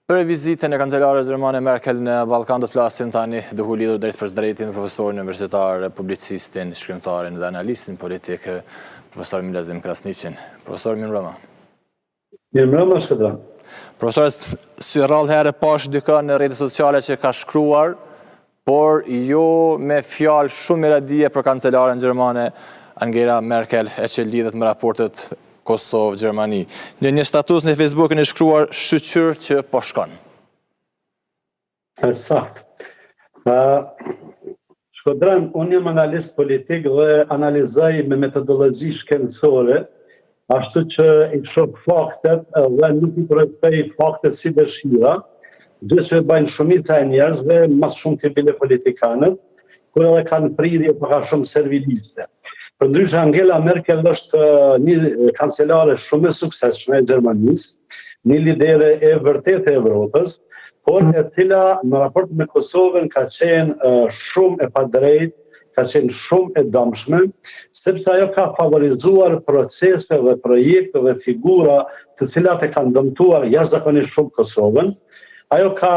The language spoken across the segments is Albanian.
Për vizitën e kancelares Gjermane Merkel në Ballkan do të flasim tani duke u lidhur drejt për drejtin profesorin universitar, publicistin, shkrimtarin dhe analistin politik, profesor Milazim Krasniqin. Profesor, mirëmbrëma. Mirëmbrëma, Shkëdran. Profesor, si rrallë herë pash dikë në rrjetet sociale që ka shkruar, por jo me fjalë shumë radhije për kancelaren gjermane Angela Merkel e që lidhet me raportet Kosovë-Gjermani. Në një status në Facebook në shkruar shqyr që po shkon. Sakt. Shkodran, unë jam analist politik dhe analizoj me metodologji shkencore, ashtu që i shoh faktet dhe nuk i projektoj faktet si dëshira, dhe që bëjnë shumica e njerëzve, mas shumë të bile politikanët, kur edhe kanë prirje për ka shumë serviliste. Përndryshe, Angela Merkel është një kancelare shumë e suksesshme e Gjermanisë, një lidere e vërtet e Evropës, por e cila në raport me Kosovën ka qenë shumë e padrejt, ka qenë shumë e dëmshme, sepse ajo ka favorizuar procese dhe projekte dhe figura të cilat e kanë dëmtuar jashtëzakonisht shumë Kosovën. Ajo ka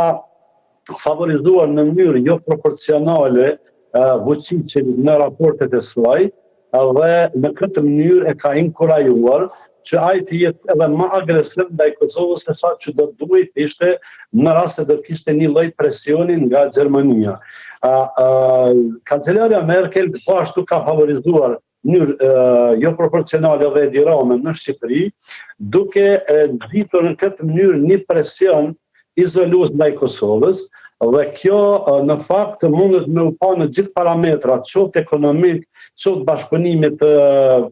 favorizuar në mënyrë jo proporcionale Vučićin në raportet e saj, dhe në këtë mënyrë e ka inkurajuar që ai të jetë edhe më agresiv ndaj Kosovës se sa që do të duhet ishte në rast se do të kishte një lloj presioni nga Gjermania. Kancelarja Merkel po ashtu ka favorizuar në mënyrë jo proporcionale dhe dirame në Shqipëri, duke ngritur në këtë mënyrë një presion izolues ndaj Kosovës, dhe kjo në fakt mundet me u pa në gjithë parametrat, qoftë ekonomik, qoftë bashkëpunimit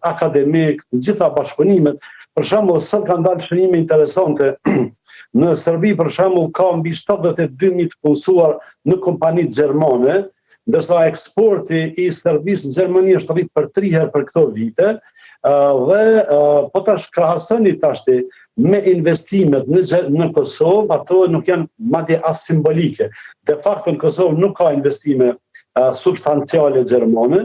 akademik, gjitha bashkëpunimet. Për shembull, sot kanë dalë shënime interesante. Në Serbi, për shembull, ka mbi 72.000 të punësuar në kompanitë gjermane, ndërsa eksporti i Serbisë në Gjermani është rrit për 3 herë për këto vite, dhe po ta shkrahasoni tashti me investimet në Kosovë, ato nuk janë madje as simbolike. De facto në Kosovë nuk ka investime substanciale gjermane.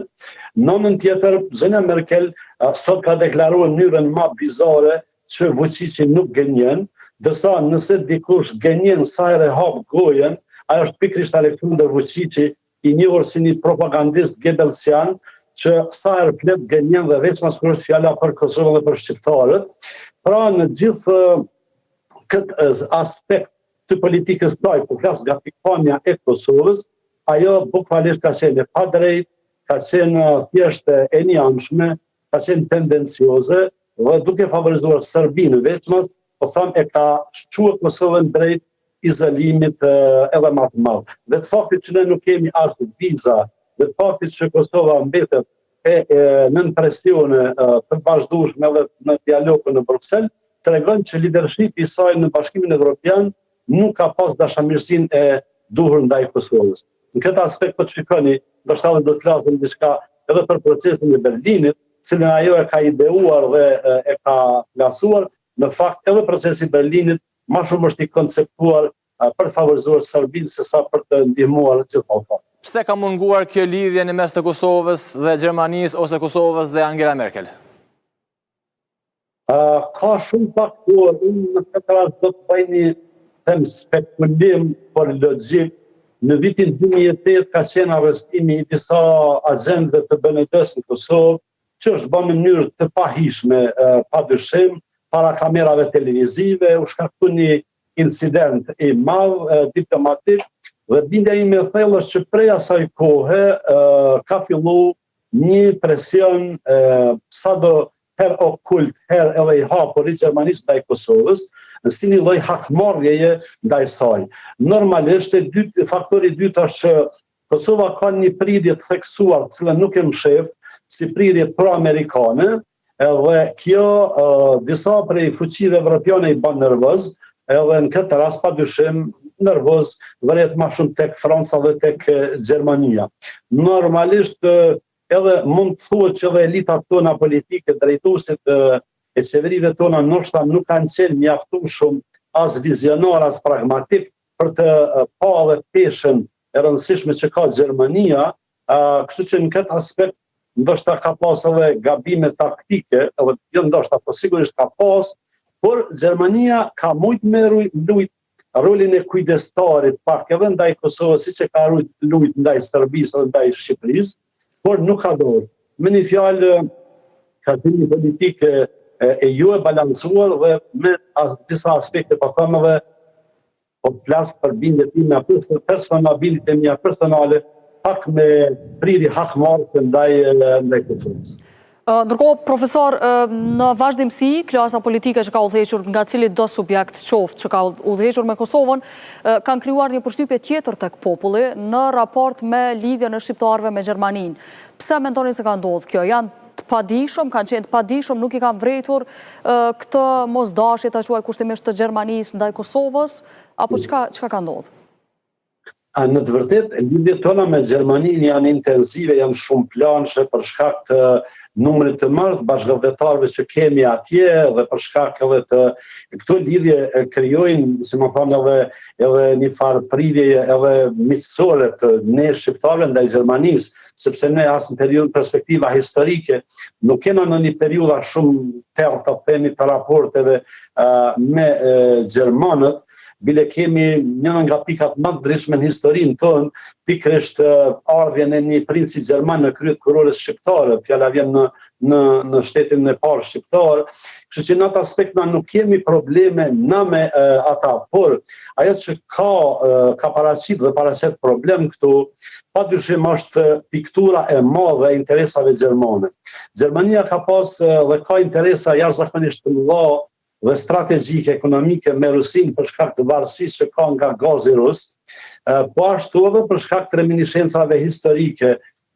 Në anën tjetër, zonja Merkel sot ka deklaruar në mënyrën më bizare që Vučići nuk gënjen, ndërsa nëse dikush gënjen sa herë hap gojen, ajo është pikërisht Aleksandar Vučići, i njohur si një propagandist gebelsian, që sa herë flet gënjen dhe veç mas kur është fjala për Kosovën dhe për shqiptarët. Pra në gjithë këtë aspekt të politikës saj, ku flas nga pikpamja e Kosovës, ajo bukfalisht ka qenë e padrejt, ka qenë thjesht e njëanshme, ka qenë tendencioze, dhe duke favorizuar Serbinë vetëm, po them e ka shquar Kosovën drejt izolimit edhe më të madh. Dhe të faktit që ne nuk kemi as viza, dhe të faktit që Kosova mbetet nën presione të vazhdueshme edhe në dialogun në Bruksel, tregon që lidershipi i saj në Bashkimin Evropian nuk ka pas dashamirësinë e duhur ndaj Kosovës. Në këtë aspekt po shikoni, ndoshta do të flasim diçka edhe për procesin e Berlinit, cilën ajo e ka ideuar dhe e ka plasuar. Në fakt edhe procesi i Berlinit më shumë është i konceptuar për të favorizuar Serbinë sesa për të ndihmuar gjithë Ballkanin. Pse ka munguar kjo lidhje në mes të Kosovës dhe Gjermanisë ose Kosovës dhe Angela Merkel? Ka shumë faktorë. Unë në këtë rast do të bëj një spekulim për logjik. Në vitin 2008 ka qenë arrestimi i disa agentëve të BND-s në Kosovë, që është bërë në mënyrë të pahishme, padyshim, para kamerave televizive, u shkaktu një incident i madh diplomatik, dhe bindja ime e thellë është që prej asaj kohe ka fillu një presion sado her okult, her edhe i hapur i Gjermanisë ndaj Kosovës, si një lloj hakmarrjeje ndaj saj. Normalisht faktori i dytë është që Kosova ka një prirje të theksuar, cilën nuk e mshef, si prirje pro-amerikane, edhe kjo disa prej fuqive evropiane i bën nervoz, edhe në këtë rast padyshim nervoz vëret më shumë tek Franca dhe tek Gjermania. Normalisht edhe mund të thuhet që edhe elitat tona politike, drejtuesit e qeverive tona ndoshta nuk kanë qenë mjaftueshëm as vizionar as pragmatik për të pa edhe peshën e rëndësishme që ka Gjermania, kështu që në këtë aspekt ndoshta ka pas edhe gabime taktike, edhe jo ndoshta, po sigurisht ka pas, por Gjermania ka mujt me lujt rolin e kujdestarit pak edhe ndaj Kosovës, siç e ka lujt ndaj Serbisë dhe ndaj Shqipërisë, por nuk ka dorë. Me një fjalë, ka qenë një politikë e jo e balancuar dhe me disa aspekte po them edhe po flas për bindjet time personale, pak me priri hakmarrë ndaj Kosovës. Ndërkohë, profesor, në vazhdimsi, klasa politike që ka udhëhequr nga cili do subjekt qoftë që ka udhëhequr me Kosovën, kanë krijuar një përshtypje tjetër tek populli në raport me lidhjen e shqiptarëve me Gjermaninë. Pse mendoni se ka ndodhur kjo? Janë të padijshëm, kanë qenë të padijshëm, nuk i kanë vretur këtë mosdashje ta quaj kushtimisht të Gjermanisë ndaj Kosovës, apo çka ka ndodhur? Në të vërtet, lidhjet tona me Gjermaninë janë intensive, janë shumë planshë për shkak të numrit të madh të bashkëdhetarëve që kemi atje dhe për shkak edhe të këto lidhje krijojnë, si më thonë, edhe një farë prirje edhe miqësore të ne shqiptarëve ndaj Gjermanisë, sepse ne as në perspektiva historike nuk kena në një periudha shumë tërë të themi të raporteve me gjermanët, bile kemi njëna nga pikat më të ndryshme në historinë tonë, pikërisht ardhjen e një princi gjerman në kryet kurorës shqiptare, fjala vjen në shtetin e parë shqiptar, kështu që në atë aspekt na nuk kemi probleme na me ata, por ajo që ka paraqit dhe paraqet problem këtu, padyshim është piktura e madhe e interesave gjermane. Gjermania ka pas dhe ka interesa jashtëzakonisht të mëdha dhe strategjike ekonomike me Rusinë për shkak të varësisë që ka nga gazi rus, po ashtu edhe për shkak të reminiscencave historike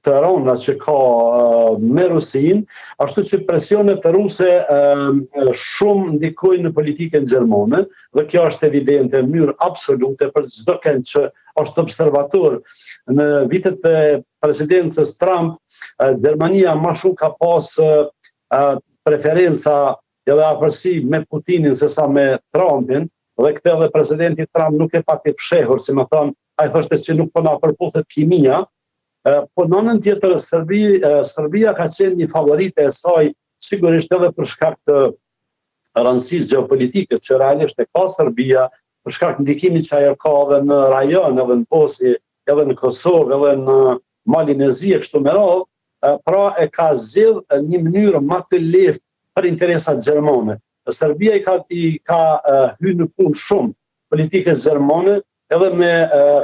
të rënda që ka me Rusinë, ashtu që presionet ruse shumë ndikojnë në politikën gjermane, dhe kjo është evidente në mënyrë absolute për çdo kënd që është observator. Në vitet e presidencës Trump, Gjermania më shumë ka pas preferenca edhe afërsi me Putinin se sa me Trumpin, dhe këtë edhe presidenti Trump nuk e pati fshehur, si më thonë, ai thoshte që nuk po na përputhet kimia, po në anën tjetër Serbia ka qenë një favorite e saj, sigurisht edhe për shkak të rëndësisë gjeopolitike që realisht e ka Serbia, për shkak të ndikimit që ajo ka edhe në rajon, edhe në Bosnjë, edhe në Kosovë, edhe në Malinezi e kështu me radhë, pra e ka zgjedhë një mënyrë më të lehtë për interesat gjermane. Serbia i ka hyrë në punë shumë politikës gjermane, edhe me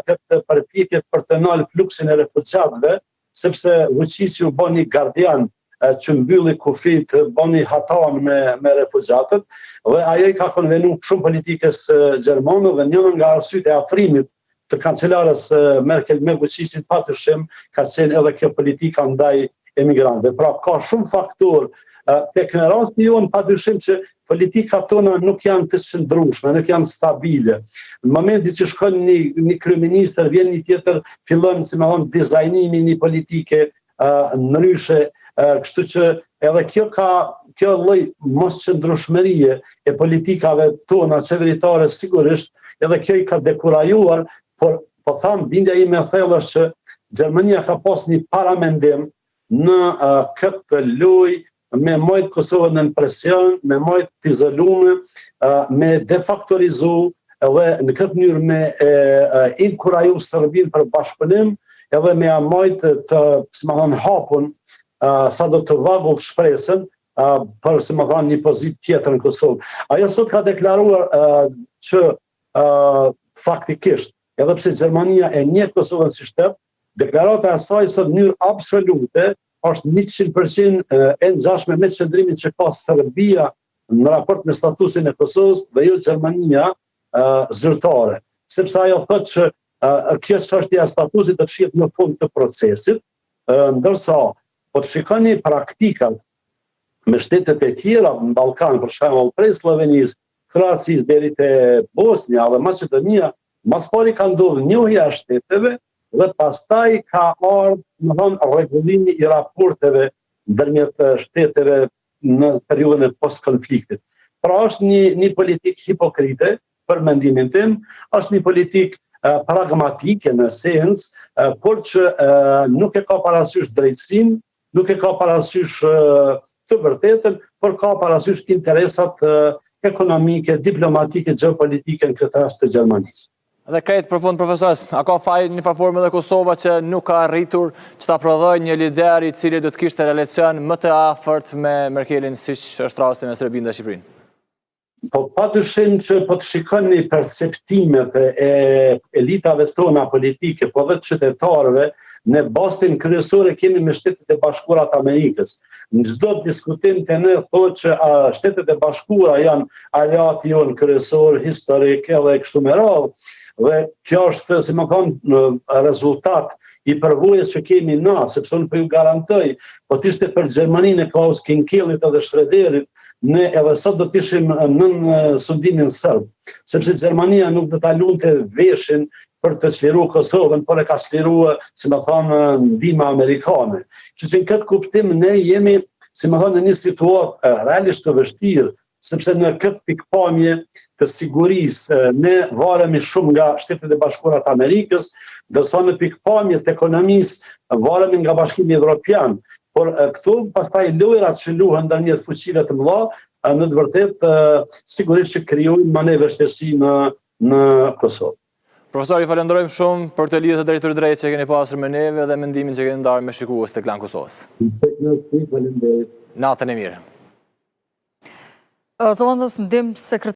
këtë përpjekje për të ndalë fluksin e refugjatëve, sepse Vučić u bën gardian që mbylli kufit, bën hatan me refugjatët, dhe ajo i ka konvenu shumë politikës gjermane dhe njëna nga arsyet e afrimit të kancelarës Merkel me Vučićin patyshim ka qenë edhe kjo politika ndaj emigrantëve. Pra ka shumë faktorë. Tek në rasti jonë padyshim që politikat tona nuk janë të qëndrueshme, nuk janë stabile. Në momentin që shkon një kryeministër, vjen një tjetër, fillon si më thonë dizajnimi një politike ndryshe, kështu që edhe kjo lloj mosqëndrueshmërie e politikave tona qeveritare sigurisht, edhe kjo i ka dekurajuar, por po them bindja ime e thellë është që Gjermania ka pas një paramendim në këtë lojë me mojt Kosovën në presion, me mojt të izolume, me defaktorizu, edhe në këtë mënyrë me inkuraju Serbinë për bashkëpunim, edhe me mojt të, si më thonë, hapun, sa do të vagull shpresën, për, si më thonë, një pozit tjetër në Kosovë. Ajo sot ka deklaruar që faktikisht, edhe pse Gjermania e njeh Kosovën si shtet, deklarata e saj sot në mënyrë absolute është 100% e ngjashme me qëndrimin që ka Serbia në raport me statusin e Kosovës dhe jo Gjermania zyrtare. Sepse ajo thotë që kjo çështje e statusit do të shihet në fund të procesit, ndërsa po të shikoni praktikat me shtetet e tjera në Ballkan, për shembull prej Slovenisë, Kroacisë deri te Bosnja dhe Maqedonia, mas pari ka ndodhur njohja e shteteve dhe pastaj ka ardhur, më thonë, rregullimi i raporteve ndërmjet shteteve në periudhën e post-konfliktit. Pra është një politikë hipokrite, për mendimin tim, është një politikë pragmatike në sens, por që nuk e ka parasysh drejtësinë, nuk e ka parasysh të vërtetën, por ka parasysh interesat ekonomike, diplomatike, geopolitike në këtë rast të Gjermanisë. Dhe krejt për fund, profesor, a ka faj një farformë dhe Kosova që nuk ka arritur që ta prodhoj një lider i cili do të kishte relacion më të afërt me Merkelin, si që është rasti me Serbinë dhe Shqipërinë? Po pa dyshim që po të shikoni perceptimet e elitave tona politike, po dhe të qytetarëve, në bastin kryesore kemi me Shtetet e Bashkuara të Amerikës. Në çdo diskutim të ne thotë që Shtetet e Bashkuara janë aliati jonë kryesor, historik edhe kështu me radhë. Dhe kjo është, si më thonë, rezultat i përvojës që kemi na, sepse unë po ju garantoj, po t'ishte për Gjermaninë e Klaus Kinkellit edhe Schröderit, ne edhe sot do t'ishim nën sundimin sërb, sepse Gjermania nuk do ta lunte veshin për të çliruar Kosovën, por e ka çliruar, si më thonë, ndihma amerikane. Që në këtë kuptim ne jemi, si më thonë, në një situatë realisht të vështirë, sepse në këtë pikpamje të sigurisë ne varemi shumë nga Shtetet e Bashkuara të Amerikës, ndërsa në pikpamje të ekonomisë varemi nga Bashkimi Evropian. Por këtu pastaj lojrat që luhen ndërmjet fuqive të mëdha, në të vërtetë sigurisht që krijojnë më ne vështirësi në Kosovë. Profesor, ju falenderojmë shumë për të lidhje të drejturit drejt që keni pasur me neve dhe mendimin që keni ndarë me shikues të Klan Kosovës. Natën e mirë. Zëvendës ndim sekretar